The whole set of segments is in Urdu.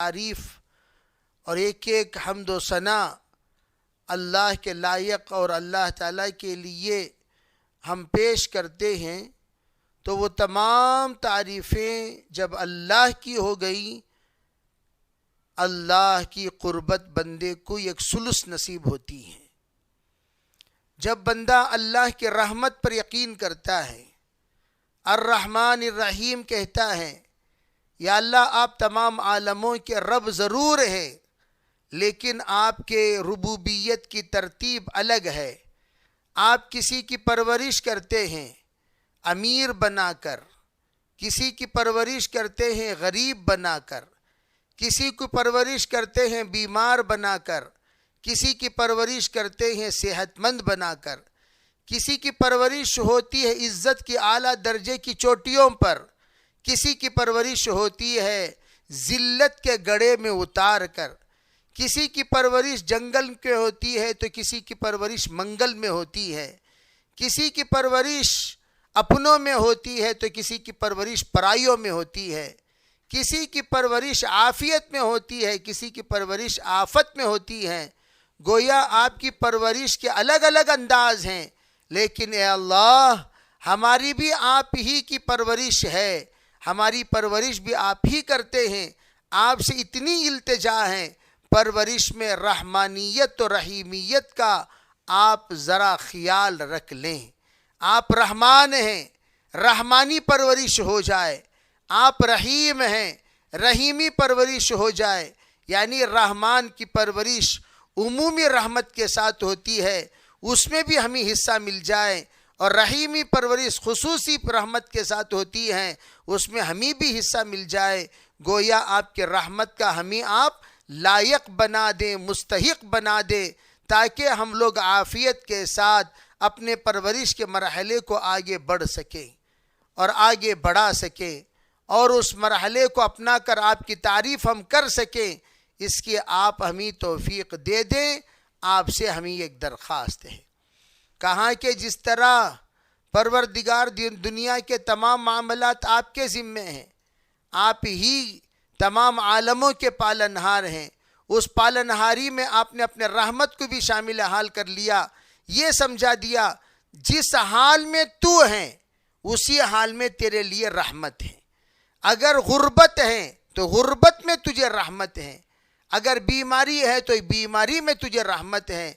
تعریف اور ایک ایک حمد و ثنا اللہ کے لائق اور اللہ تعالیٰ کے لیے ہم پیش کرتے ہیں، تو وہ تمام تعریفیں جب اللہ کی ہو گئی، اللہ کی قربت بندے کو ایک ثلث نصیب ہوتی ہے۔ جب بندہ اللہ کے رحمت پر یقین کرتا ہے، الرحمن الرحیم کہتا ہے، یا اللہ آپ تمام عالموں کے رب ضرور ہیں، لیکن آپ کے ربوبیت کی ترتیب الگ ہے۔ آپ کسی کی پرورش کرتے ہیں امیر بنا کر، کسی کی پرورش کرتے ہیں غریب بنا کر، کسی کو پرورش کرتے ہیں بیمار بنا کر، کسی کی پرورش کرتے ہیں صحت مند بنا کر، کسی کی پرورش ہوتی ہے عزت کی اعلیٰ درجے کی چوٹیوں پر، کسی کی پرورش ہوتی ہے ذلت کے گڑھے میں اتار کر، کسی کی پرورش جنگل کے ہوتی ہے تو کسی کی پرورش منگل میں ہوتی ہے، کسی کی پرورش اپنوں میں ہوتی ہے تو کسی کی پرورش پرائیوں میں ہوتی ہے، کسی کی پرورش عافیت میں ہوتی ہے، کسی کی پرورش آفت میں ہوتی ہے۔ گویا آپ کی پرورش کے الگ الگ انداز ہیں، لیکن اے اللہ ہماری بھی آپ ہی کی پرورش ہے، ہماری پرورش بھی آپ ہی کرتے ہیں۔ آپ سے اتنی التجا ہے، پرورش میں رحمانیت و رحیمیت کا آپ ذرا خیال رکھ لیں۔ آپ رحمان ہیں، رحمانی پرورش ہو جائے، آپ رحیم ہیں، رحیمی پرورش ہو جائے، یعنی رحمان کی پرورش عمومی رحمت کے ساتھ ہوتی ہے، اس میں بھی ہمیں حصہ مل جائے، اور رحیمی پرورش خصوصی رحمت کے ساتھ ہوتی ہے، اس میں ہمیں بھی حصہ مل جائے۔ گویا آپ کے رحمت کا ہمیں آپ لائق بنا دیں، مستحق بنا دیں، تاکہ ہم لوگ عافیت کے ساتھ اپنے پرورش کے مرحلے کو آگے بڑھ سکیں اور آگے بڑھا سکیں، اور اس مرحلے کو اپنا کر آپ کی تعریف ہم کر سکیں۔ اس کی آپ ہمیں توفیق دے دیں۔ آپ سے ہمیں ایک درخواست ہے، کہاں کہ جس طرح پروردگار دنیا کے تمام معاملات آپ کے ذمے ہیں، آپ ہی تمام عالموں کے پالنہار ہیں، اس پالنہاری میں آپ نے اپنے رحمت کو بھی شامل حال کر لیا، یہ سمجھا دیا جس حال میں تو ہے اسی حال میں تیرے لیے رحمت ہے۔ اگر غربت ہے تو غربت میں تجھے رحمت ہے، اگر بیماری ہے تو بیماری میں تجھے رحمت ہے،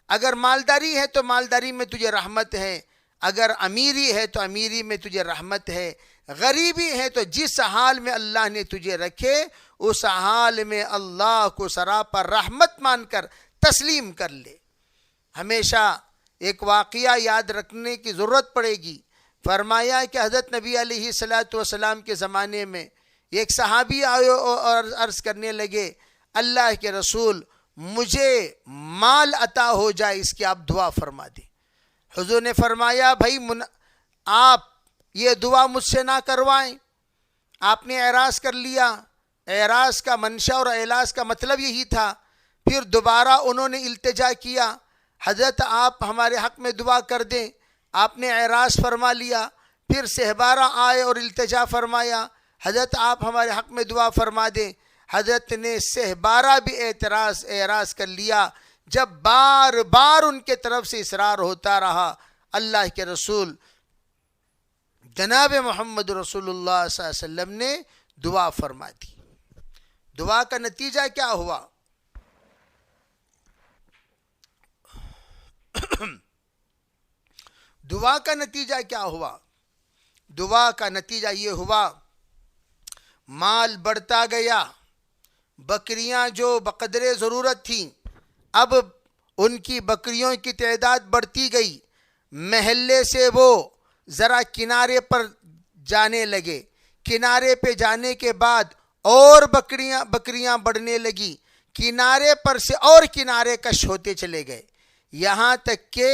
اگر مالداری ہے تو مالداری میں تجھے رحمت ہے، اگر امیری ہے تو امیری میں تجھے رحمت ہے، غریبی ہے تو جس حال میں اللہ نے تجھے رکھے اس حال میں اللہ کو سراپا رحمت مان کر تسلیم کر لے۔ ہمیشہ ایک واقعہ یاد رکھنے کی ضرورت پڑے گی۔ فرمایا کہ حضرت نبی علیہ الصلوۃ والسلام کے زمانے میں ایک صحابی آئے اور عرض کرنے لگے، اللہ کے رسول مجھے مال عطا ہو جائے، اس کی آپ دعا فرما دیں۔ حضور نے فرمایا بھائی آپ یہ دعا مجھ سے نہ کروائیں۔ آپ نے اعراض کر لیا، اعراض کا منشا اور اعلاز کا مطلب یہی تھا۔ پھر دوبارہ انہوں نے التجا کیا، حضرت آپ ہمارے حق میں دعا کر دیں۔ آپ نے اعراض فرما لیا، پھر سہبارہ آئے اور التجا فرمایا، حضرت آپ ہمارے حق میں دعا فرما دیں۔ حضرت نے سہبارہ بھی اعراض کر لیا۔ جب بار بار ان کے طرف سے اصرار ہوتا رہا، اللہ کے رسول جناب محمد رسول اللہ صلی اللہ علیہ وسلم نے دعا فرما دی۔ دعا کا نتیجہ کیا ہوا؟ دعا کا نتیجہ کیا ہوا؟ دعا کا نتیجہ یہ ہوا، مال بڑھتا گیا، بکریاں جو بقدر ضرورت تھیں اب ان کی بکریوں کی تعداد بڑھتی گئی، محلے سے وہ ذرا کنارے پر جانے لگے، کنارے پہ جانے کے بعد اور بکریاں بڑھنے لگی، کنارے پر سے اور کنارے کش ہوتے چلے گئے، یہاں تک کہ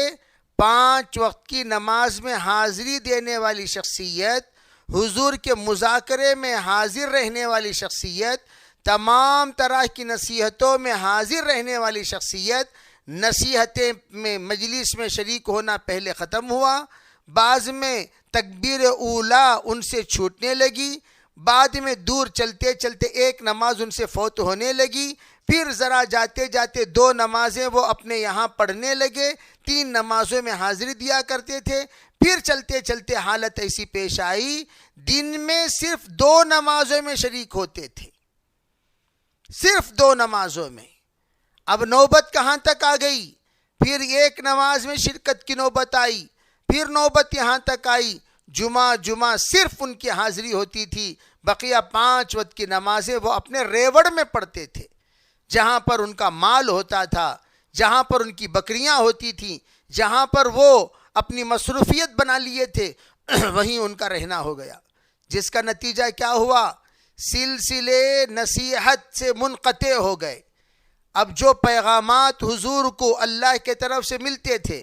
5 وقت کی نماز میں حاضری دینے والی شخصیت، حضور کے مذاکرے میں حاضر رہنے والی شخصیت، تمام طرح کی نصیحتوں میں حاضر رہنے والی شخصیت، نصیحتیں میں مجلس میں شریک ہونا پہلے ختم ہوا، بعض میں تکبیر اولا ان سے چھوٹنے لگی، بعد میں دور چلتے چلتے ایک نماز ان سے فوت ہونے لگی، پھر ذرا جاتے جاتے 2 نمازیں وہ اپنے یہاں پڑھنے لگے، 3 نمازوں میں حاضری دیا کرتے تھے، پھر چلتے چلتے حالت ایسی پیش آئی دن میں صرف 2 نمازوں میں شریک ہوتے تھے، صرف 2 نمازوں میں۔ اب نوبت کہاں تک آ گئی؟ پھر ایک نماز میں شرکت کی نوبت آئی، پھر نوبت یہاں تک آئی جمعہ صرف ان کی حاضری ہوتی تھی، بقیہ 5 وقت کی نمازیں وہ اپنے ریوڑ میں پڑھتے تھے، جہاں پر ان کا مال ہوتا تھا، جہاں پر ان کی بکریاں ہوتی تھیں، جہاں پر وہ اپنی مصروفیت بنا لیے تھے، وہیں ان کا رہنا ہو گیا، جس کا نتیجہ کیا ہوا؟ سلسلے نصیحت سے منقطع ہو گئے۔ اب جو پیغامات حضور کو اللہ کے طرف سے ملتے تھے،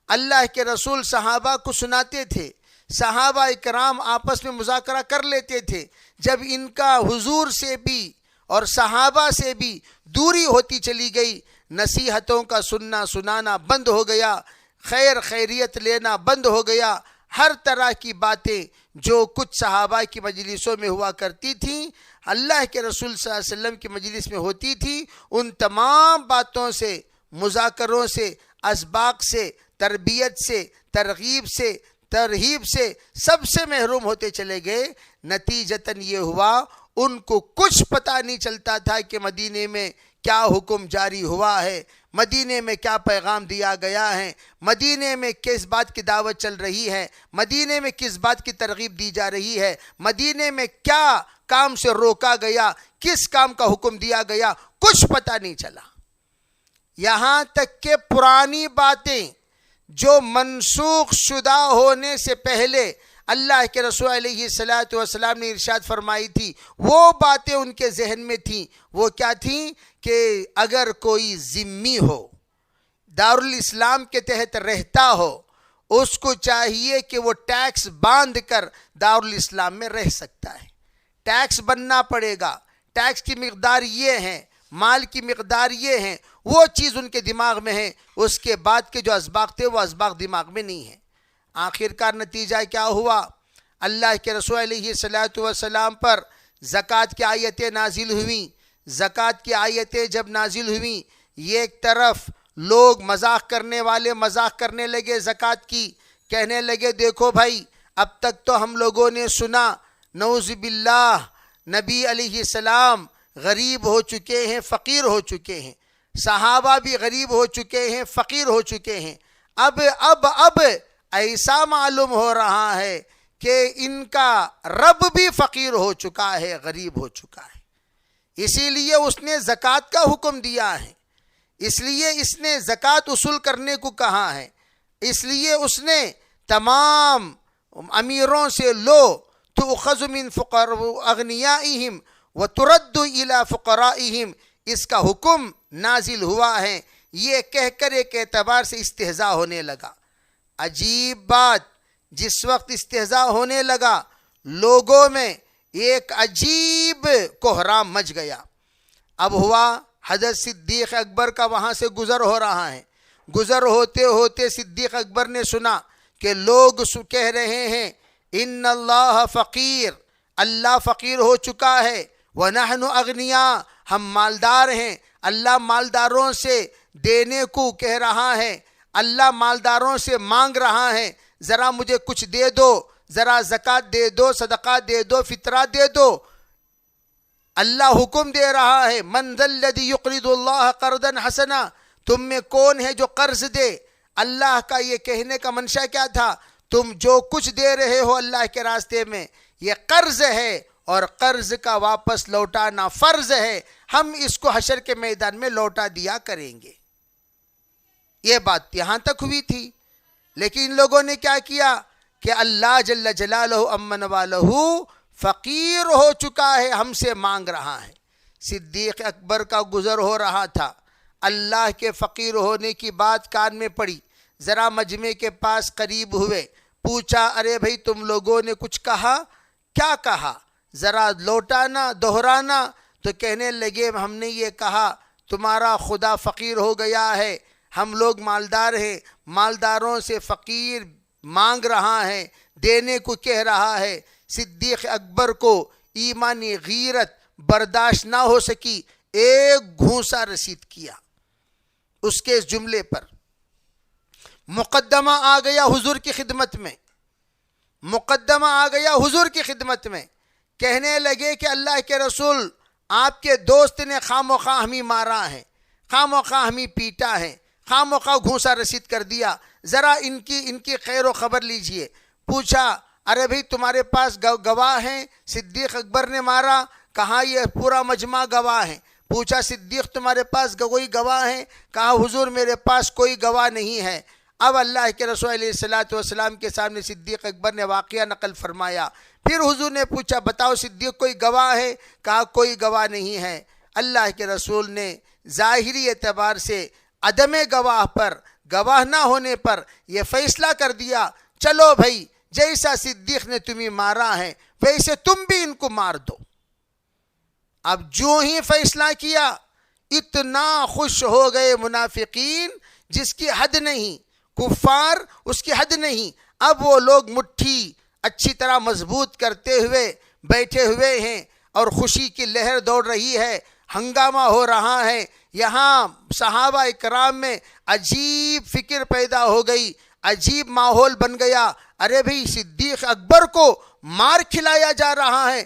اللہ کے رسول صحابہ کو سناتے تھے، صحابہ اکرام آپس میں مذاکرہ کر لیتے تھے، جب ان کا حضور سے بھی اور صحابہ سے بھی دوری ہوتی چلی گئی، نصیحتوں کا سنانا بند ہو گیا، خیر خیریت لینا بند ہو گیا، ہر طرح کی باتیں جو کچھ صحابہ کی مجلسوں میں ہوا کرتی تھیں، اللہ کے رسول صلی اللہ علیہ وسلم کی مجلس میں ہوتی تھی، ان تمام باتوں سے، مذاکروں سے، اسباق سے، تربیت سے، ترغیب سے، ترہیب سے، سب سے محروم ہوتے چلے گئے۔ نتیجتاً یہ ہوا ان کو کچھ پتہ نہیں چلتا تھا کہ مدینے میں کیا حکم جاری ہوا ہے، مدینے میں کیا پیغام دیا گیا ہے، مدینے میں کس بات کی دعوت چل رہی ہے، مدینے میں کس بات کی ترغیب دی جا رہی ہے، مدینے میں کیا کام سے روکا گیا، کس کام کا حکم دیا گیا، کچھ پتہ نہیں چلا۔ یہاں تک کہ پرانی باتیں جو منسوخ شدہ ہونے سے پہلے اللہ کے رسول علیہ الصلوۃ والسلام نے ارشاد فرمائی تھی، وہ باتیں ان کے ذہن میں تھیں۔ وہ کیا تھیں؟ کہ اگر کوئی ذمی ہو، دارالاسلام کے تحت رہتا ہو، اس کو چاہیے کہ وہ ٹیکس باندھ کر دارالاسلام میں رہ سکتا ہے، ٹیکس بننا پڑے گا، ٹیکس کی مقدار یہ ہے، مال کی مقدار یہ ہے، وہ چیز ان کے دماغ میں ہے، اس کے بعد کے جو اسباق تھے وہ اسباق دماغ میں نہیں ہیں۔ آخر کار نتیجہ کیا ہوا؟ اللہ کے رسول علیہ الصلوۃ والسلام پر زکوٰۃ کی آیتیں نازل ہوئیں۔ زکوٰۃ کی آیتیں جب نازل ہوئیں، ایک طرف لوگ مذاق کرنے والے مذاق کرنے لگے زکوٰۃ کی، کہنے لگے دیکھو بھائی، اب تک تو ہم لوگوں نے سنا نعوذ باللہ نبی علیہ السلام غریب ہو چکے ہیں، فقیر ہو چکے ہیں، صحابہ بھی غریب ہو چکے ہیں، فقیر ہو چکے ہیں، اب ایسا معلوم ہو رہا ہے کہ ان کا رب بھی فقیر ہو چکا ہے، غریب ہو چکا ہے، اسی لیے اس نے زکوٰۃ کا حکم دیا ہے، اس لیے اس نے زکوٰۃ وصول کرنے کو کہا ہے، اس لیے اس نے تمام امیروں سے لو تؤخذ من اغنیائہم وترد الی فقرائہم، اس کا حکم نازل ہوا ہے۔ یہ کہہ کر ایک اعتبار سے استہزاء ہونے لگا۔ عجیب بات، جس وقت استہزاء ہونے لگا لوگوں میں ایک عجیب کوہرام مچ گیا۔ اب ہوا حضرت صدیق اکبر کا وہاں سے گزر ہو رہا ہے، گزر ہوتے ہوتے صدیق اکبر نے سنا کہ لوگ کہہ رہے ہیں ان اللہ فقیر، اللہ فقیر ہو چکا ہے، ونحن اغنیاء، ہم مالدار ہیں، اللہ مالداروں سے دینے کو کہہ رہا ہے، اللہ مالداروں سے مانگ رہا ہے، ذرا مجھے کچھ دے دو، ذرا زکوٰۃ دے دو، صدقہ دے دو، فطرہ دے دو۔ اللہ حکم دے رہا ہے من ذا الذی یقرض اللہ قرضا حسنا، تم میں کون ہے جو قرض دے؟ اللہ کا یہ کہنے کا منشا کیا تھا؟ تم جو کچھ دے رہے ہو اللہ کے راستے میں یہ قرض ہے، اور قرض کا واپس لوٹانا فرض ہے، ہم اس کو حشر کے میدان میں لوٹا دیا کریں گے۔ یہ بات یہاں تک ہوئی تھی، لیکن ان لوگوں نے کیا کیا کہ اللہ جل جلالہ امن والہ فقیر ہو چکا ہے، ہم سے مانگ رہا ہے۔ صدیق اکبر کا گزر ہو رہا تھا، اللہ کے فقیر ہونے کی بات کان میں پڑی، ذرا مجمع کے پاس قریب ہوئے، پوچھا ارے بھائی تم لوگوں نے کچھ کہا؟ کیا کہا؟ ذرا لوٹانا، دہرانا۔ تو کہنے لگے ہم نے یہ کہا تمہارا خدا فقیر ہو گیا ہے، ہم لوگ مالدار ہیں، مالداروں سے فقیر مانگ رہا ہے، دینے کو کہہ رہا ہے۔ صدیق اکبر کو ایمانی غیرت برداشت نہ ہو سکی، ایک گھونسا رسید کیا اس کے اس جملے پر۔ مقدمہ آ گیا حضور کی خدمت میں، مقدمہ آ گیا حضور کی خدمت میں، کہنے لگے کہ اللہ کے رسول، آپ کے دوست نے خواہ مخواہ ہمیں مارا ہے، خواہ مخواہ ہمیں پیٹا ہے، خواہ مخواہ گھونسا رسید کر دیا، ذرا ان کی خیر و خبر لیجئے۔ پوچھا ارے بھئی تمہارے پاس گواہ ہیں؟ صدیق اکبر نے مارا، کہا یہ پورا مجمع گواہ ہے۔ پوچھا صدیق تمہارے پاس کوئی گواہ ہے؟ کہا حضور میرے پاس کوئی گواہ نہیں ہے۔ اب اللہ کے رسول علیہ السلام کے سامنے صدیق اکبر نے واقعہ نقل فرمایا۔ پھر حضور نے پوچھا بتاؤ صدیق کوئی گواہ ہے؟ کہا کوئی گواہ نہیں ہے۔ اللہ کے رسول نے ظاہری اعتبار سے عدم گواہ پر، گواہ نہ ہونے پر یہ فیصلہ کر دیا، چلو بھائی جیسا صدیق نے تمہیں مارا ہے ویسے تم بھی ان کو مار دو۔ اب جو ہی فیصلہ کیا، اتنا خوش ہو گئے منافقین جس کی حد نہیں، کفار اس کی حد نہیں۔ اب وہ لوگ مٹھی اچھی طرح مضبوط کرتے ہوئے بیٹھے ہوئے ہیں اور خوشی کی لہر دوڑ رہی ہے، ہنگامہ ہو رہا ہے۔ یہاں صحابہ اکرام میں عجیب فکر پیدا ہو گئی، عجیب ماحول بن گیا۔ ارے بھئی صدیق اکبر کو مار کھلایا جا رہا ہے،